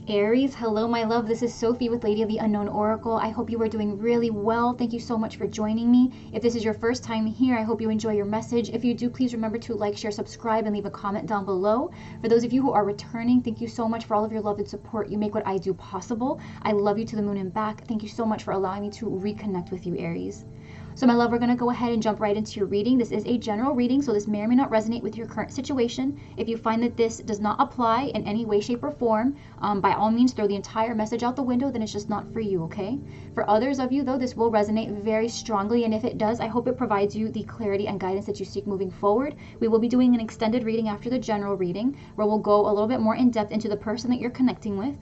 Aries, hello my love. This is Sophie with Lady of the Unknown Oracle. I hope you are doing really well. Thank you so much for joining me. If this is your first time here, I hope you enjoy your message. If you do, please remember to like, share, subscribe, and leave a comment down below. For those of you who are returning, thank you so much for all of your love and support. You make what I do possible. I love you to the moon and back. Thank you so much for allowing me to reconnect with you, Aries. So my love, we're going to go ahead and jump right into your reading. This is a general reading, so this may or may not resonate with your current situation. If you find that this does not apply in any way, shape, or form, by all means, throw the entire message out the window, then it's just not for you, okay? For others of you, though, this will resonate very strongly, and if it does, I hope it provides you the clarity and guidance that you seek moving forward. We will be doing an extended reading after the general reading, where we'll go a little bit more in depth into the person that you're connecting with,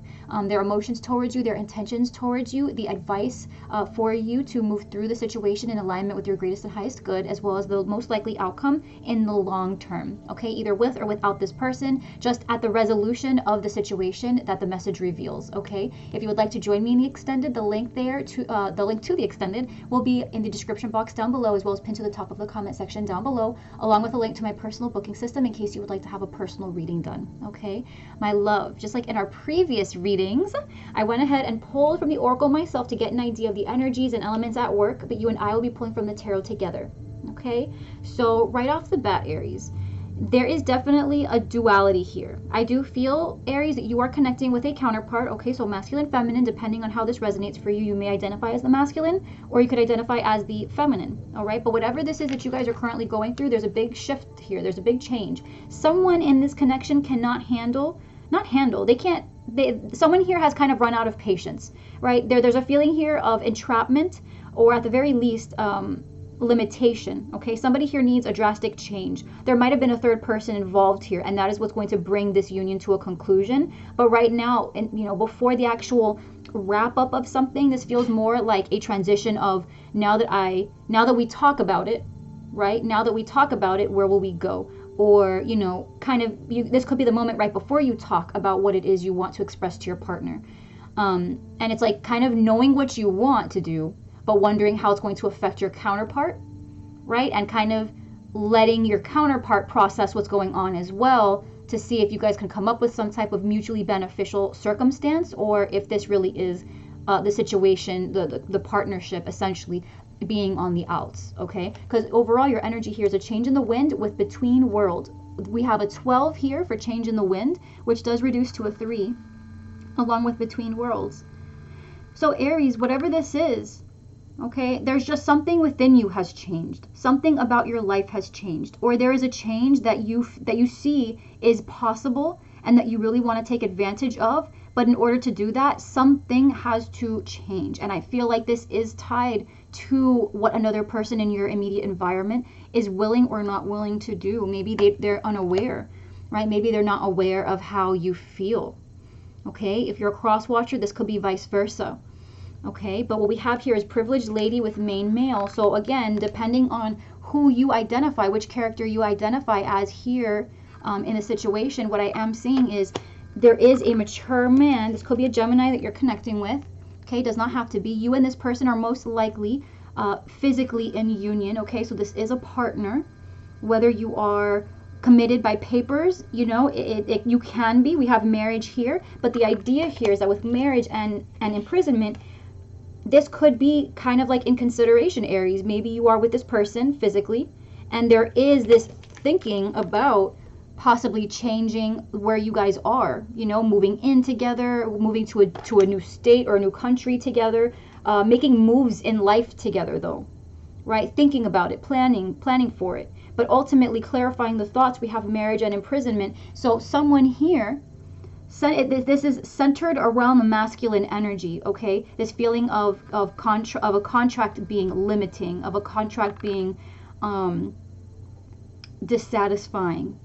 their emotions towards you, their intentions towards you, the advice for you to move through the situation in alignment with your greatest and highest good, as well as the most likely outcome in the long term, okay? Either with or without this person, just at the resolution of the situation that the message reveals, okay? If you would like to join me in the extended, the link to the extended will be in the description box down below, as well as pinned to the top of the comment section down below, along with a link to my personal booking system in case you would like to have a personal reading done, okay? My love, just like in our previous readings, I went ahead and pulled from the oracle myself to get an idea of the energies and elements at work, but you and I will be pulling from the tarot together, okay? So right off the bat, Aries, there is definitely a duality here. I do feel, Aries, that you are connecting with a counterpart, okay? So masculine, feminine, depending on how this resonates for you, you may identify as the masculine or you could identify as the feminine, all right? But whatever this is that you guys are currently going through, there's a big shift here. There's a big change. Someone in this connection cannot someone here has kind of run out of patience, right? There's a feeling here of entrapment, or at the very least, limitation, okay? Somebody here needs a drastic change. There might have been a third person involved here, and that is what's going to bring this union to a conclusion. But right now, and before the actual wrap up of something, this feels more like a transition of now that we talk about it, right? Now that we talk about it, where will we go? Or, this could be the moment right before you talk about what it is you want to express to your partner. And it's like kind of knowing what you want to do, but wondering how it's going to affect your counterpart, right? And kind of letting your counterpart process what's going on as well, to see if you guys can come up with some type of mutually beneficial circumstance, or if this really is the situation, the partnership essentially being on the outs, okay? Because overall your energy here is a change in the wind with between world. We have a 12 here for change in the wind, which does reduce to a 3 along with between worlds. So Aries, whatever this is, okay, there's just something within you has changed. Something about your life has changed, or there is a change that you see is possible and that you really want to take advantage of. But in order to do that, something has to change. And I feel like this is tied to what another person in your immediate environment is willing or not willing to do. Maybe they're unaware, right? Maybe they're not aware of how you feel, okay? If you're a cross watcher, this could be vice versa, okay? But what we have here is privileged lady with main male. So again, depending on who you identify, which character you identify as here in a situation, what I am seeing is there is a mature man. This could be a Gemini that you're connecting with, okay? Does not have to be. You and this person are most likely physically in union, okay? So this is a partner. Whether you are committed by papers, you can be. We have marriage here, but the idea here is that with marriage and imprisonment, this could be kind of like in consideration, Aries. Maybe you are with this person physically, and there is this thinking about possibly changing where you guys are, moving in together, moving to a new state or a new country together, making moves in life together though, right? Thinking about it, planning for it, but ultimately clarifying the thoughts. We have marriage and imprisonment. So someone here, this is centered around the masculine energy, okay? This feeling of a contract being limiting, of a contract being dissatisfying.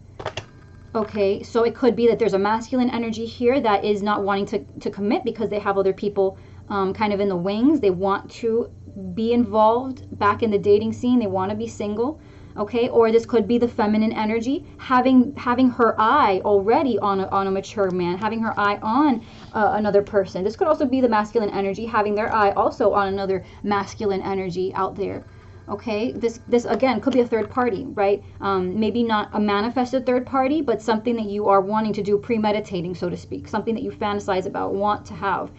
Okay, so it could be that there's a masculine energy here that is not wanting to commit because they have other people kind of in the wings. They want to be involved back in the dating scene. They want to be single, okay? Or this could be the feminine energy having her eye already on a mature man, having her eye on another person. This could also be the masculine energy having their eye also on another masculine energy out there. Okay, this again could be a third party, right? Maybe not a manifested third party, but something that you are wanting to do, premeditating, so to speak, something that you fantasize about, want to have.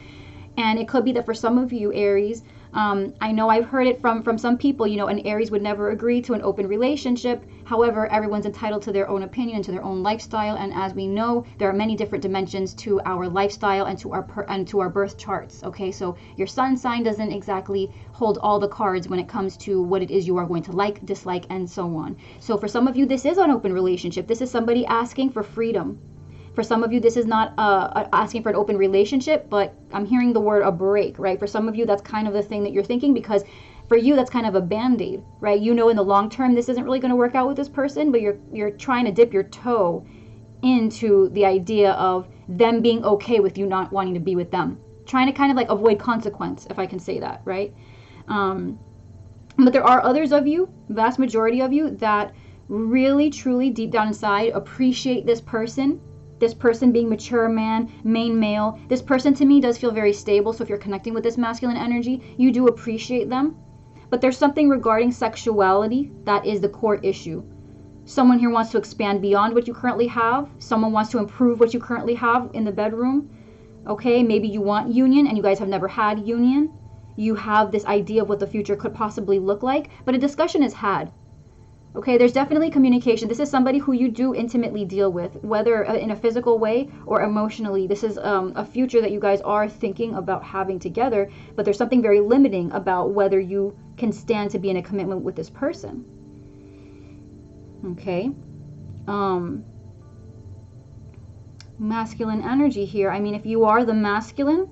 And it could be that for some of you, Aries, I know I've heard it from some people, you know, an Aries would never agree to an open relationship. However, everyone's entitled to their own opinion and to their own lifestyle. And as we know, there are many different dimensions to our lifestyle and to our birth charts. Okay, so your sun sign doesn't exactly hold all the cards when it comes to what it is you are going to like, dislike, and so on. So for some of you, this is an open relationship. This is somebody asking for freedom. For some of you, this is not asking for an open relationship, but I'm hearing the word a break, right? For some of you, that's kind of the thing that you're thinking, because for you, that's kind of a band-aid, right? You know, in the long term, this isn't really going to work out with this person, but you're trying to dip your toe into the idea of them being okay with you not wanting to be with them. Trying to kind of like avoid consequence, if I can say that, right? But there are others of you, vast majority of you, that really, truly, deep down inside, appreciate this person being mature man, main male. This person to me does feel very stable. So if you're connecting with this masculine energy, you do appreciate them. But there's something regarding sexuality that is the core issue. Someone here wants to expand beyond what you currently have. Someone wants to improve what you currently have in the bedroom. Okay, maybe you want union and you guys have never had union. You have this idea of what the future could possibly look like, but a discussion is had. Okay, there's definitely communication. This is somebody who you do intimately deal with, whether in a physical way or emotionally. This is a future that you guys are thinking about having together, but there's something very limiting about whether you can stand to be in a commitment with this person. Okay. Masculine energy here. I mean, if you are the masculine,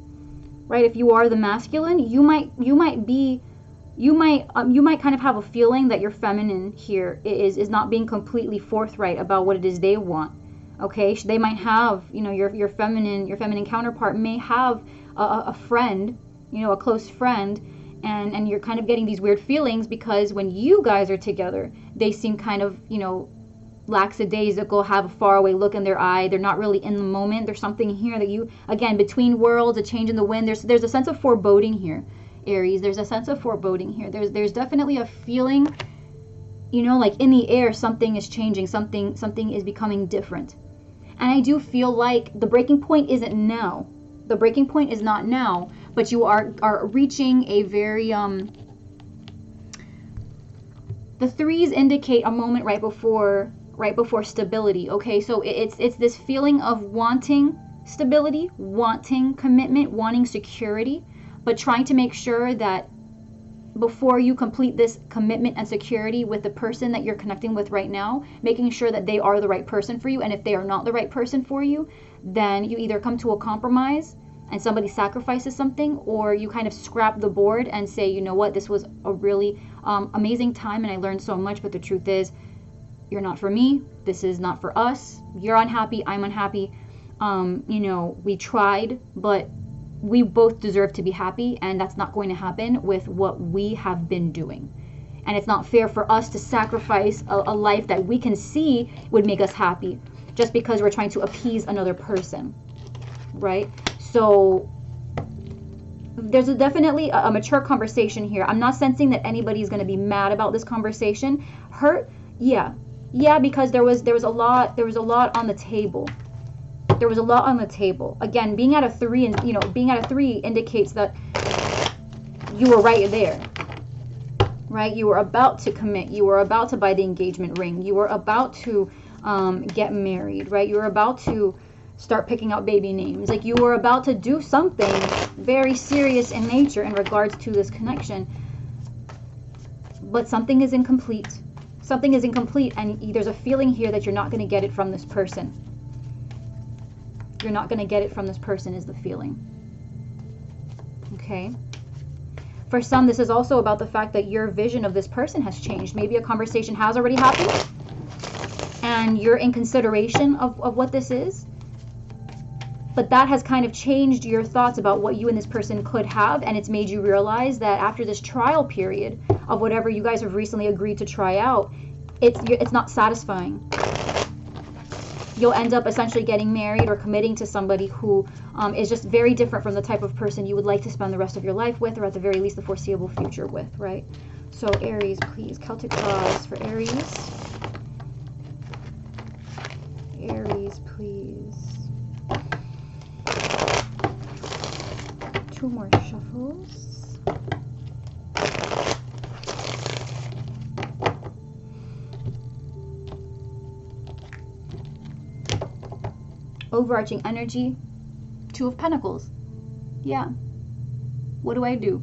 right? If you are the masculine, you might kind of have a feeling that your feminine here is not being completely forthright about what it is they want. Okay, they might have, you know, your feminine counterpart may have a friend, you know, a close friend, and you're kind of getting these weird feelings because when you guys are together, they seem kind of, you know, lackadaisical, have a faraway look in their eye. They're not really in the moment. There's something here that you, again, between worlds, a change in the wind. There's a sense of foreboding here. Aries, there's a sense of foreboding here. There's definitely a feeling, you know, like in the air, something is changing, something is becoming different. And I do feel like the breaking point isn't now. The breaking point is not now, but you are reaching a very the threes indicate a moment right before stability. Okay, so it's this feeling of wanting stability, wanting commitment, wanting security, but trying to make sure that before you complete this commitment and security with the person that you're connecting with right now, making sure that they are the right person for you. And if they are not the right person for you, then you either come to a compromise and somebody sacrifices something, or you kind of scrap the board and say, you know what, this was a really amazing time and I learned so much, but the truth is, you're not for me. This is not for us. You're unhappy. I'm unhappy. You know, we tried, but we both deserve to be happy, and that's not going to happen with what we have been doing. And it's not fair for us to sacrifice a life that we can see would make us happy just because we're trying to appease another person, right? So there's definitely a mature conversation here. I'm not sensing that anybody's going to be mad about this conversation. Hurt, yeah, because there was a lot on the table. There was a lot on the table. Again, being at a 3 and, you know, being at a 3 indicates that you were right there, right? You were about to commit. You were about to buy the engagement ring. You were about to get married, right? You were about to start picking out baby names. Like, you were about to do something very serious in nature in regards to this connection. But something is incomplete. Something is incomplete, and there's a feeling here that you're not going to get it from this person. You're not going to get it from this person is the feeling. Okay. For some, this is also about the fact that your vision of this person has changed. Maybe a conversation has already happened and you're in consideration of what this is. But that has kind of changed your thoughts about what you and this person could have, and it's made you realize that after this trial period of whatever you guys have recently agreed to try out, it's not satisfying. You'll end up essentially getting married or committing to somebody who is just very different from the type of person you would like to spend the rest of your life with, or at the very least the foreseeable future with, right? So Aries, please. Celtic cards for Aries. Aries, please. 2 more shuffles. Overarching energy, 2 of Pentacles. Yeah. What do I do?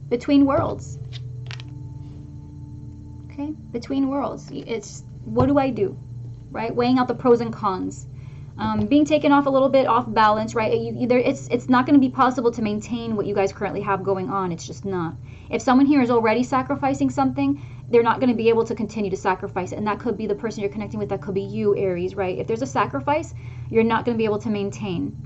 Between worlds. Okay? Between worlds. It's, what do I do? Right? Weighing out the pros and cons. Being taken off a little bit off balance, right? It's not going to be possible to maintain what you guys currently have going on. It's just not. If someone here is already sacrificing something, they're not going to be able to continue to sacrifice it. And that could be the person you're connecting with. That could be you, Aries, right? If there's a sacrifice, you're not going to be able to maintain.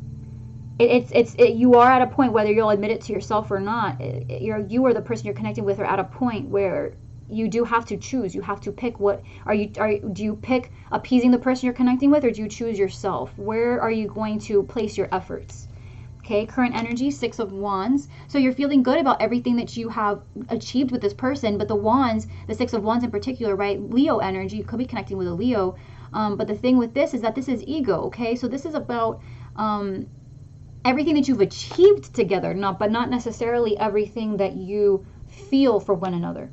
You are at a point, whether you'll admit it to yourself or not, you or the person you're connecting with are at a point where you do have to choose. You have to pick what do you pick appeasing the person you're connecting with, or do you choose yourself? Where are you going to place your efforts? Okay, current energy, 6 of Wands. So you're feeling good about everything that you have achieved with this person, but the Wands, the 6 of Wands in particular, right? Leo energy, you could be connecting with a Leo. But the thing with this is that this is ego, okay? So this is about everything that you've achieved together, but not necessarily everything that you feel for one another.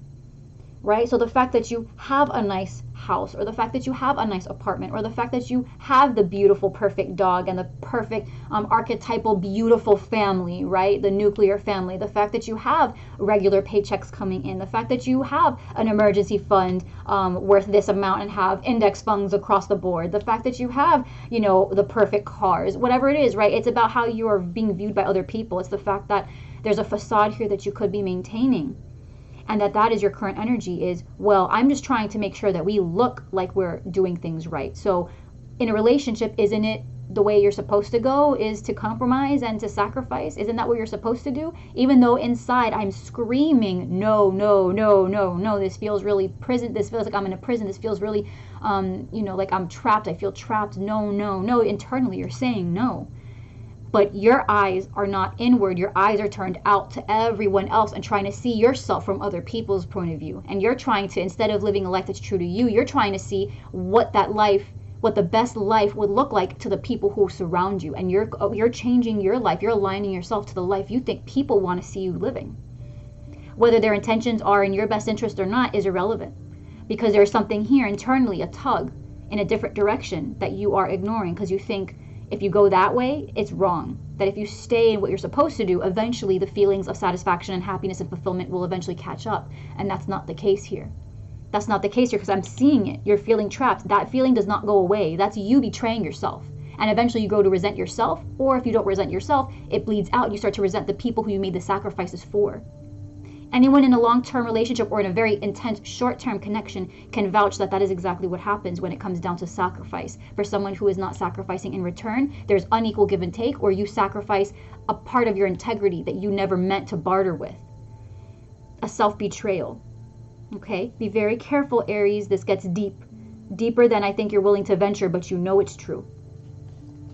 Right? So the fact that you have a nice house, or the fact that you have a nice apartment, or the fact that you have the beautiful, perfect dog and the perfect archetypal, beautiful family, right? The nuclear family. The fact that you have regular paychecks coming in. The fact that you have an emergency fund worth this amount and have index funds across the board. The fact that you have, you know, the perfect cars, whatever it is, right? It's about how you are being viewed by other people. It's the fact that there's a facade here that you could be maintaining. And that is your current energy is, well, I'm just trying to make sure that we look like we're doing things right. So in a relationship, isn't it the way you're supposed to go is to compromise and to sacrifice? Isn't that what you're supposed to do? Even though inside I'm screaming, no, no, no, no, no, this feels really prison. This feels like I'm in a prison. This feels really, you know, like I'm trapped. I feel trapped. No, no, no. Internally, you're saying no. But your eyes are not inward. Your eyes are turned out to everyone else and trying to see yourself from other people's point of view. And you're trying to, instead of living a life that's true to you, you're trying to see what that life, what the best life would look like to the people who surround you. And you're changing your life. You're aligning yourself to the life you think people want to see you living. Whether their intentions are in your best interest or not is irrelevant. Because there's something here internally, a tug in a different direction that you are ignoring because you think, if you go that way, it's wrong. That if you stay in what you're supposed to do, eventually the feelings of satisfaction and happiness and fulfillment will eventually catch up. And that's not the case here. That's not the case here because I'm seeing it. You're feeling trapped. That feeling does not go away. That's you betraying yourself. And eventually you grow to resent yourself. Or if you don't resent yourself, it bleeds out. You start to resent the people who you made the sacrifices for. Anyone in a long-term relationship or in a very intense short-term connection can vouch that that is exactly what happens when it comes down to sacrifice. For someone who is not sacrificing in return, there's unequal give and take, or you sacrifice a part of your integrity that you never meant to barter with. A self-betrayal. Okay? Be very careful, Aries. This gets deep. Deeper than I think you're willing to venture, but you know it's true.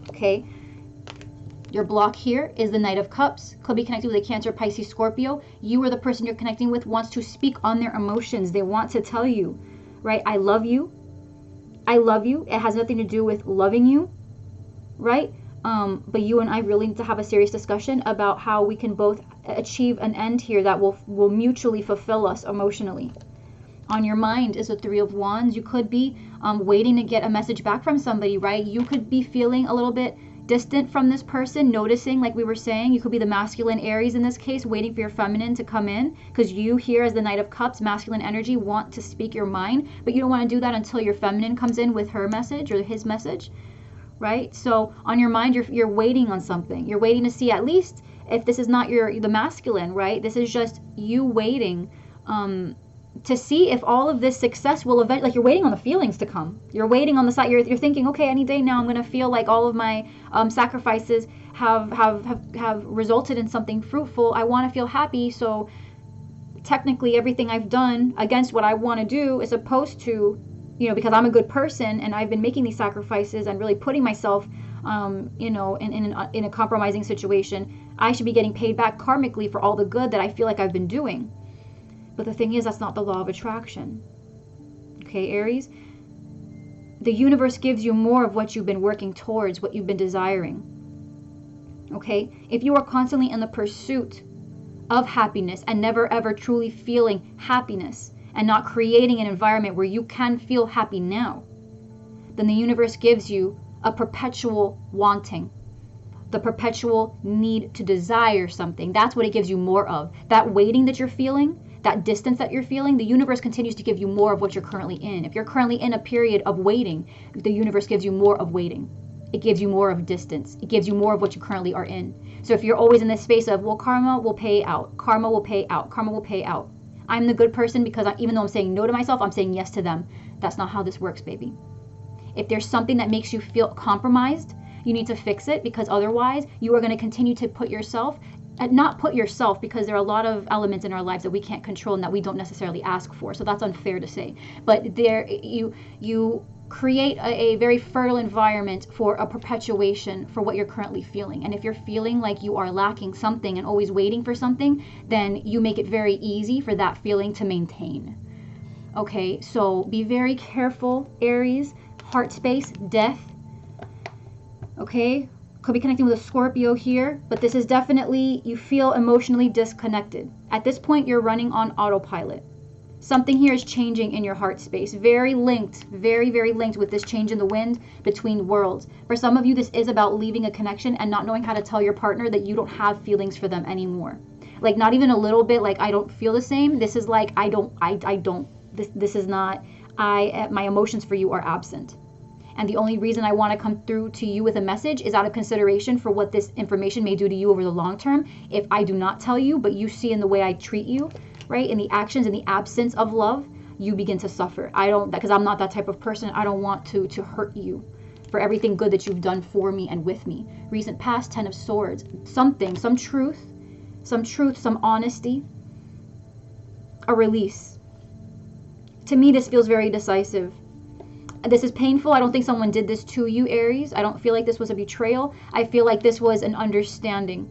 Okay? Your block here is the Knight of Cups. Could be connected with a Cancer, Pisces, Scorpio. You or the person you're connecting with wants to speak on their emotions. They want to tell you, right? I love you. I love you. It has nothing to do with loving you, right? But you and I really need to have a serious discussion about how we can both achieve an end here that will mutually fulfill us emotionally. On your mind is the 3 of Wands. You could be waiting to get a message back from somebody, right? You could be feeling a little bit distant from this person, noticing, like we were saying, you could be the masculine Aries in this case, waiting for your feminine to come in, because you here as the Knight of Cups, masculine energy, want to speak your mind, but you don't want to do that until your feminine comes in with her message or his message, right? So on your mind, you're waiting on something. You're waiting to see, at least if this is not the masculine, right? This is just you waiting to see if all of this success will eventually, like you're waiting on the feelings to come. You're waiting on the side. You're thinking, okay, any day now I'm going to feel like all of my sacrifices have resulted in something fruitful. I want to feel happy. So technically everything I've done against what I want to do is supposed to, you know, because I'm a good person and I've been making these sacrifices and really putting myself, you know, in a compromising situation, I should be getting paid back karmically for all the good that I feel like I've been doing. But the thing is, that's not the law of attraction. Okay, Aries? The universe gives you more of what you've been working towards, what you've been desiring. Okay? If you are constantly in the pursuit of happiness and never ever truly feeling happiness and not creating an environment where you can feel happy now, then the universe gives you a perpetual wanting, the perpetual need to desire something. That's what it gives you more of. That waiting that you're feeling, that distance that you're feeling, the universe continues to give you more of what you're currently in. If you're currently in a period of waiting, the universe gives you more of waiting. It gives you more of distance. It gives you more of what you currently are in. So if you're always in this space of, well, karma will pay out, karma will pay out, karma will pay out. I'm the good person because even though I'm saying no to myself, I'm saying yes to them. That's not how this works, baby. If there's something that makes you feel compromised, you need to fix it, because otherwise you are going to continue to put yourself, not put yourself, because there are a lot of elements in our lives that we can't control and that we don't necessarily ask for. So that's unfair to say. But there, you create a very fertile environment for a perpetuation for what you're currently feeling. And if you're feeling like you are lacking something and always waiting for something, then you make it very easy for that feeling to maintain. Okay, so be very careful, Aries. Heart space, death. Okay, could be connecting with a Scorpio here, but this is definitely, you feel emotionally disconnected. At this point, you're running on autopilot. Something here is changing in your heart space. Very linked, very, very linked with this change in the wind between worlds. For some of you, this is about leaving a connection and not knowing how to tell your partner that you don't have feelings for them anymore. Like, not even a little bit, like, I don't feel the same. This is like, this is not, my emotions for you are absent. And the only reason I want to come through to you with a message is out of consideration for what this information may do to you over the long term. If I do not tell you, but you see in the way I treat you, right, in the actions, in the absence of love, you begin to suffer. I don't, because I'm not that type of person. I don't want to hurt you for everything good that you've done for me and with me. Recent past, 10 of Swords, something, some truth, some honesty, a release. To me, this feels very decisive. This is painful. I don't think someone did this to you, Aries. I don't feel like this was a betrayal. I feel like this was an understanding.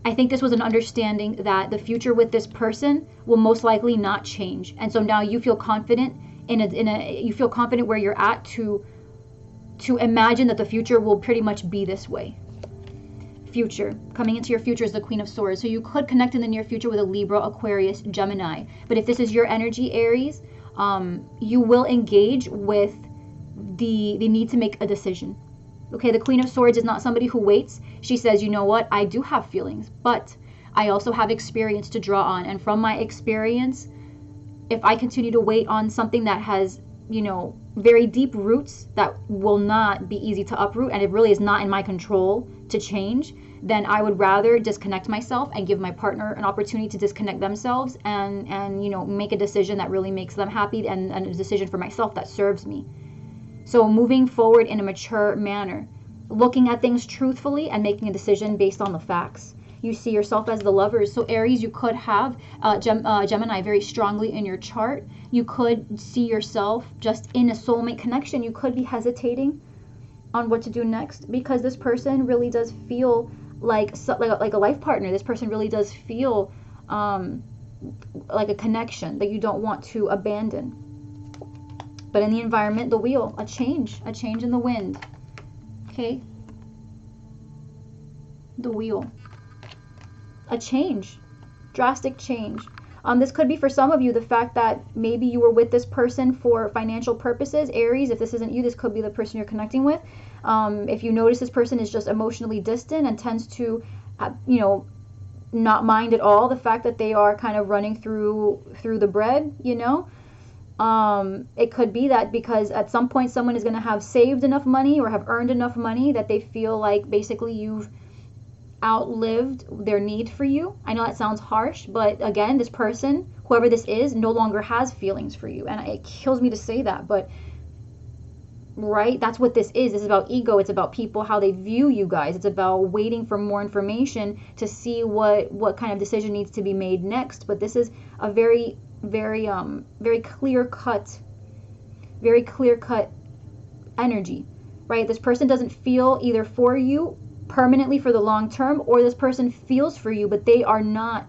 I think this was an understanding that the future with this person will most likely not change. And so now you feel confident you feel confident where you're at to imagine that the future will pretty much be this way. Future. Coming into your future is the Queen of Swords. So you could connect in the near future with a Libra, Aquarius, Gemini. But if this is your energy, Aries, you will engage with the need to make a decision. Okay, the Queen of Swords is not somebody who waits. She says, you know what, I do have feelings, but I also have experience to draw on. And from my experience, if I continue to wait on something that has, very deep roots that will not be easy to uproot, and it really is not in my control to change, then I would rather disconnect myself and give my partner an opportunity to disconnect themselves and make a decision that really makes them happy, and a decision for myself that serves me. So moving forward in a mature manner, looking at things truthfully and making a decision based on the facts. You see yourself as the Lovers. So Aries, you could have Gemini very strongly in your chart. You could see yourself just in a soulmate connection. You could be hesitating on what to do next, because this person really does feel like a life partner. This person really does feel like a connection that you don't want to abandon. But in the environment, the wheel, a change in the wind. Okay, the wheel, a change, drastic change. This could be for some of you the fact that maybe you were with this person for financial purposes. Aries, if this isn't you, this could be the person you're connecting with. If you notice this person is just emotionally distant and tends to, not mind at all the fact that they are kind of running through the bread, it could be that because at some point someone is going to have saved enough money or have earned enough money that they feel like basically you've outlived their need for you. I know that sounds harsh, but again, this person, whoever this is, no longer has feelings for you. And it kills me to say that, but right, that's what this is. This is about ego. It's about people, how they view you guys. It's about waiting for more information to see what kind of decision needs to be made next. But this is a very clear cut energy, right? This person doesn't feel either for you permanently for the long term, or this person feels for you, but they are not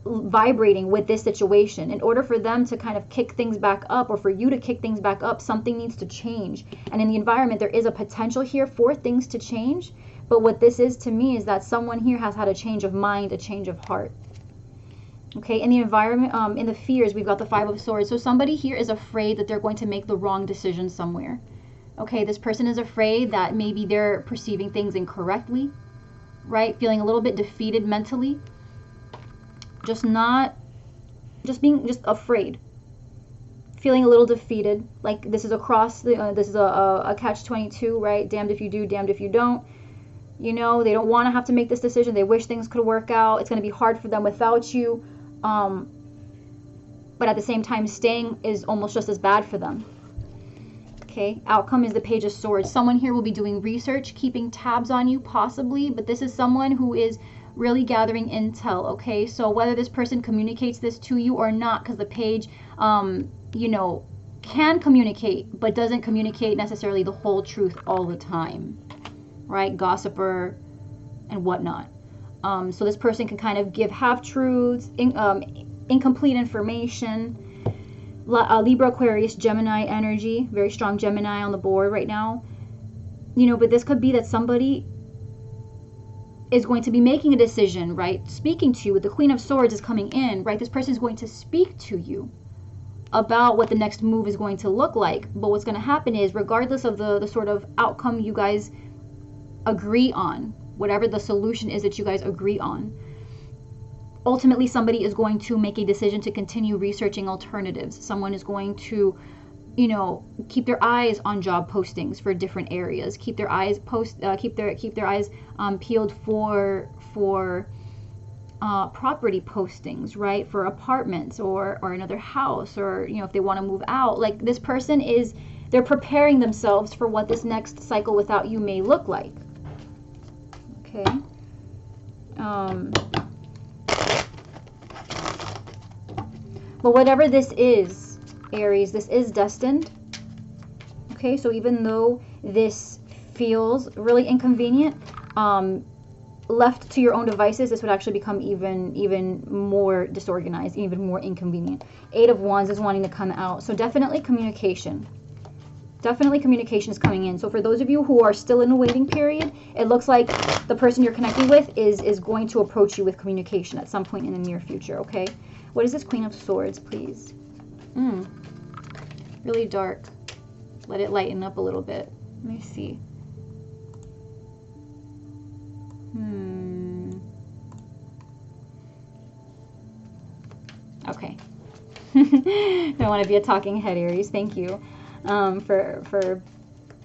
vibrating with this situation. In order for them to kind of kick things back up, or for you to kick things back up, something needs to change. And in the environment, there is a potential here for things to change. But what this is to me is that someone here has had a change of mind, a change of heart. Okay, in the environment, in the fears, we've got the Five of Swords. So somebody here is afraid that they're going to make the wrong decision somewhere. Okay, this person is afraid that maybe they're perceiving things incorrectly, right? Feeling a little bit defeated mentally. Just being afraid, feeling a little defeated, like this is this is a catch-22, right? Damned if you do, damned if you don't. You know, they don't want to have to make this decision. They wish things could work out. It's going to be hard for them without you, but at the same time, staying is almost just as bad for them. Okay, outcome is the Page of Swords. Someone here will be doing research, keeping tabs on you possibly, but this is someone who is really gathering intel. Okay, so whether this person communicates this to you or not, because the page you know, can communicate but doesn't communicate necessarily the whole truth all the time, right? Gossiper and whatnot. So this person can kind of give half-truths, incomplete information. Libra, Aquarius, Gemini energy, very strong Gemini on the board right now. You know, but this could be that somebody is going to be making a decision, right? Speaking to you. The Queen of Swords is coming in, right? This person is going to speak to you about what the next move is going to look like. But what's going to happen is, regardless of the sort of outcome you guys agree on, whatever the solution is that you guys agree on, ultimately somebody is going to make a decision to continue researching alternatives. Someone is going to, you know, keep their eyes on job postings for different areas, keep their eyes peeled for property postings, right? For apartments or another house, or, you know, if they want to move out. Like, this person they're preparing themselves for what this next cycle without you may look like. Okay. But whatever this is, Aries, this is destined. Okay, so even though this feels really inconvenient, left to your own devices, this would actually become even more disorganized, even more inconvenient. Eight of Wands is wanting to come out. So definitely communication. Definitely communication is coming in. So for those of you who are still in a waiting period, it looks like the person you're connecting with is going to approach you with communication at some point in the near future, okay? What is this Queen of Swords, please? Really dark. Let it lighten up a little bit. Let me see. Okay. Don't want to be a talking head, Aries. Thank you for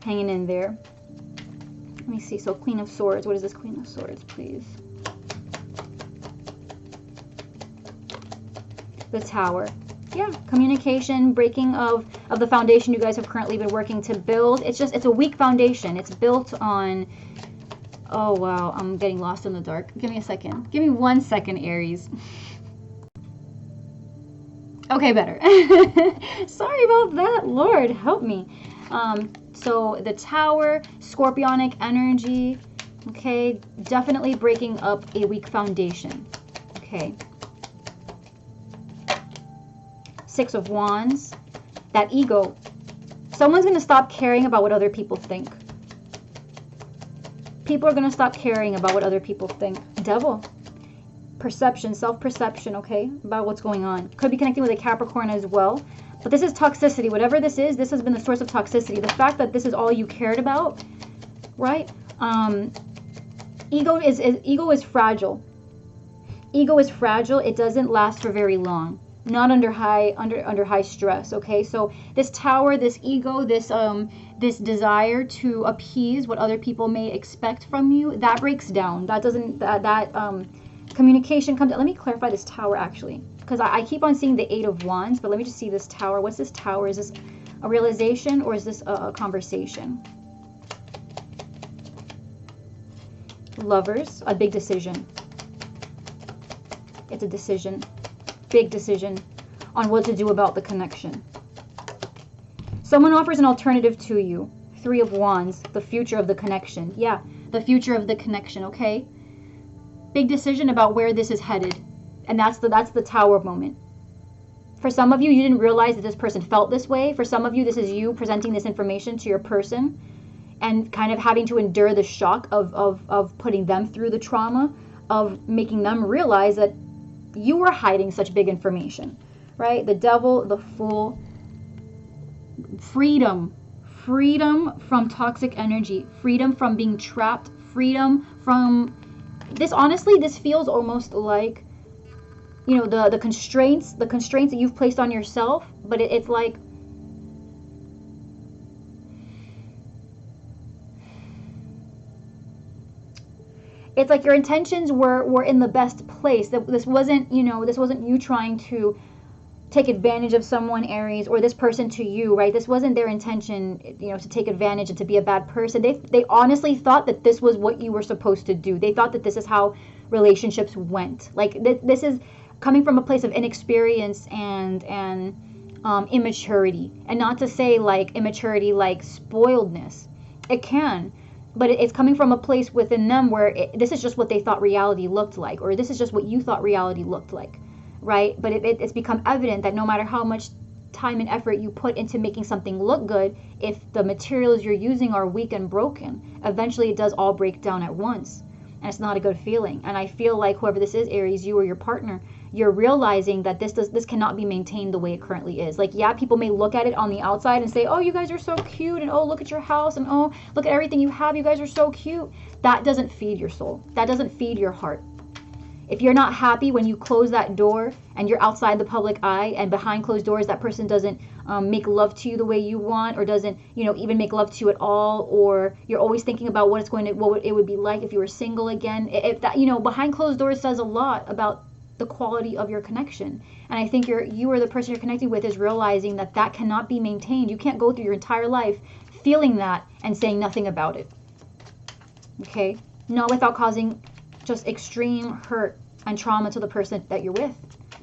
hanging in there. Let me see. So Queen of Swords. What is this Queen of Swords, please? The Tower. Yeah, communication, breaking of the foundation you guys have currently been working to build. It's a weak foundation. It's built on, oh wow, I'm getting lost in the dark. Give me a second. Give me 1 second, Aries. Okay, better. Sorry about that. Lord, help me. So the Tower, Scorpionic energy. Okay, definitely breaking up a weak foundation. Okay. Six of Wands, that ego. Someone's going to stop caring about what other people think. People are going to stop caring about what other people think. Devil. Perception, self-perception, okay, about what's going on. Could be connecting with a Capricorn as well. But this is toxicity. Whatever this is, this has been the source of toxicity. The fact that this is all you cared about, right? Ego is fragile. Ego is fragile. It doesn't last for very long. Not under high stress, okay? So this Tower, this ego, this desire to appease what other people may expect from you, that breaks down. That doesn't communication comes. Let me clarify this Tower actually, because I keep on seeing the Eight of Wands, but let me just see this Tower. What's this Tower? Is this a realization or is this a conversation? Lovers, a big decision. It's a decision. Big decision on what to do about the connection. Someone offers an alternative to you. Three of Wands, the future of the connection. Yeah, the future of the connection, okay? Big decision about where this is headed. And that's the Tower moment. For some of you, you didn't realize that this person felt this way. For some of you, this is you presenting this information to your person and kind of having to endure the shock of putting them through the trauma, of making them realize that you were hiding such big information, right? The Devil, the Fool, freedom from toxic energy, freedom from being trapped, freedom from this. Honestly, this feels almost like, you know, the constraints that you've placed on yourself, but it's like, it's like your intentions were in the best place. That this wasn't, you know, this wasn't you trying to take advantage of someone, Aries, or this person to you, right? This wasn't their intention, you know, to take advantage and to be a bad person. They honestly thought that this was what you were supposed to do. They thought that this is how relationships went. Like this is coming from a place of inexperience and immaturity. And not to say like immaturity like spoiledness. It can. But it's coming from a place within them where this is just what they thought reality looked like, or this is just what you thought reality looked like, right? But it's become evident that no matter how much time and effort you put into making something look good, if the materials you're using are weak and broken, eventually it does all break down at once. And it's not a good feeling. And I feel like whoever this is, Aries, you or your partner, you're realizing that this cannot be maintained the way it currently is. Like, yeah, people may look at it on the outside and say, oh, you guys are so cute, and oh, look at your house, and oh, look at everything you have, you guys are so cute. That doesn't feed your soul. That doesn't feed your heart. If you're not happy when you close that door and you're outside the public eye, and behind closed doors that person doesn't make love to you the way you want, or doesn't, you know, even make love to you at all, or you're always thinking about what it would be like if you were single again, if that, you know, behind closed doors says a lot about the quality of your connection. And I think you or the person you're connecting with is realizing that that cannot be maintained. You can't go through your entire life feeling that and saying nothing about it. Okay? Not without causing just extreme hurt and trauma to the person that you're with,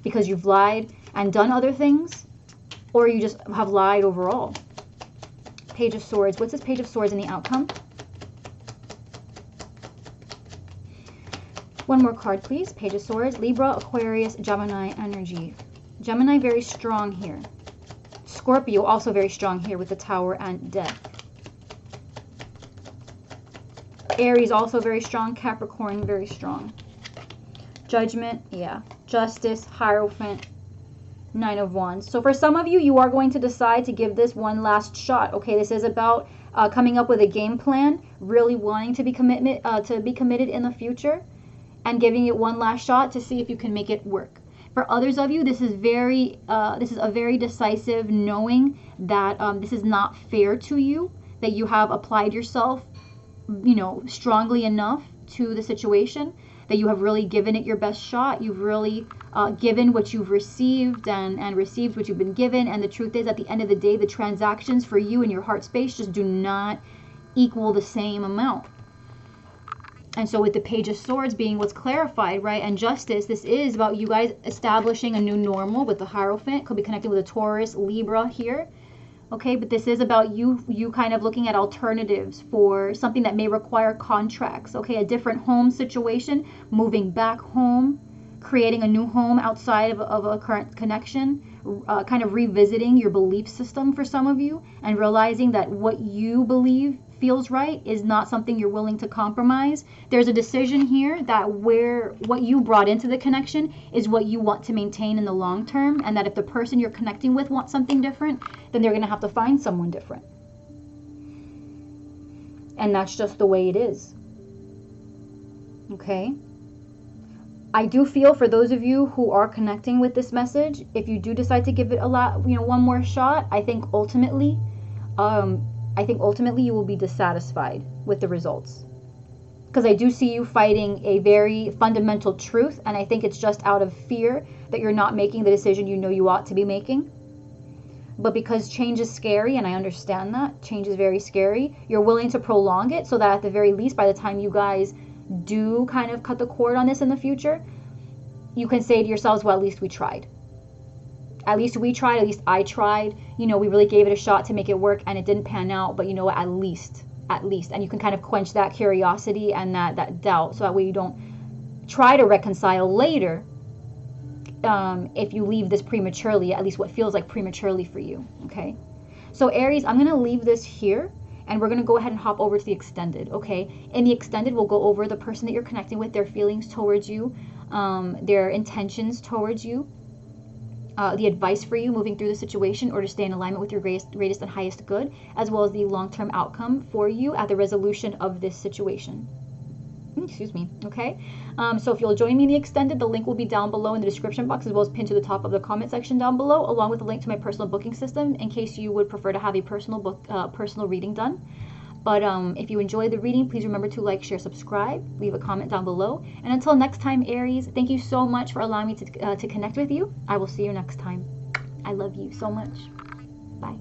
because you've lied and done other things, or you just have lied overall. Page of Swords. What's this Page of Swords in the outcome? One more card, please. Page of Swords. Libra, Aquarius, Gemini energy. Gemini very strong here. Scorpio also very strong here with the Tower and Death. Aries also very strong. Capricorn very strong. Judgment, yeah. Justice, Hierophant, Nine of Wands. So for some of you, you are going to decide to give this one last shot. Okay, this is about coming up with a game plan, really wanting to be committed in the future, and giving it one last shot to see if you can make it work. For others of you, this is a very decisive knowing that this is not fair to you, that you have applied yourself, you know, strongly enough to the situation, that you have really given it your best shot. You've really given what you've received and received what you've been given. And the truth is, at the end of the day, the transactions for you in your heart space just do not equal the same amount. And so with the Page of Swords being what's clarified, right, and Justice, this is about you guys establishing a new normal with the Hierophant. Could be connected with a Taurus, Libra here. Okay, but this is about you kind of looking at alternatives for something that may require contracts. Okay, a different home situation, moving back home, creating a new home outside of a current connection, kind of revisiting your belief system for some of you, and realizing that what you believe feels right is not something you're willing to compromise. There's a decision here that what you brought into the connection is what you want to maintain in the long term, and that if the person you're connecting with wants something different, then they're going to have to find someone different. And that's just the way it is. Okay? I do feel for those of you who are connecting with this message, if you do decide to give it one more shot, I think ultimately you will be dissatisfied with the results. Because I do see you fighting a very fundamental truth, and I think it's just out of fear that you're not making the decision you know you ought to be making. But because change is scary, and I understand that, change is very scary, you're willing to prolong it so that at the very least, by the time you guys do kind of cut the cord on this in the future, you can say to yourselves, well, at least we tried. At least we tried, at least I tried. You know, we really gave it a shot to make it work, and it didn't pan out, but you know what, at least. And you can kind of quench that curiosity and that doubt, so that way you don't try to reconcile later if you leave this prematurely, at least what feels like prematurely for you, okay? So Aries, I'm going to leave this here, and we're going to go ahead and hop over to the extended, okay? In the extended, we'll go over the person that you're connecting with, their feelings towards you, their intentions towards you, the advice for you moving through the situation or to stay in alignment with your greatest and highest good, as well as the long-term outcome for you at the resolution of this situation. Excuse me. Okay, so if you'll join me in the extended, the link will be down below in the description box, as well as pinned to the top of the comment section down below, along with a link to my personal booking system in case you would prefer to have a personal reading done. But if you enjoyed the reading, please remember to like, share, subscribe, leave a comment down below. And until next time, Aries, thank you so much for allowing me to connect with you. I will see you next time. I love you so much. Bye.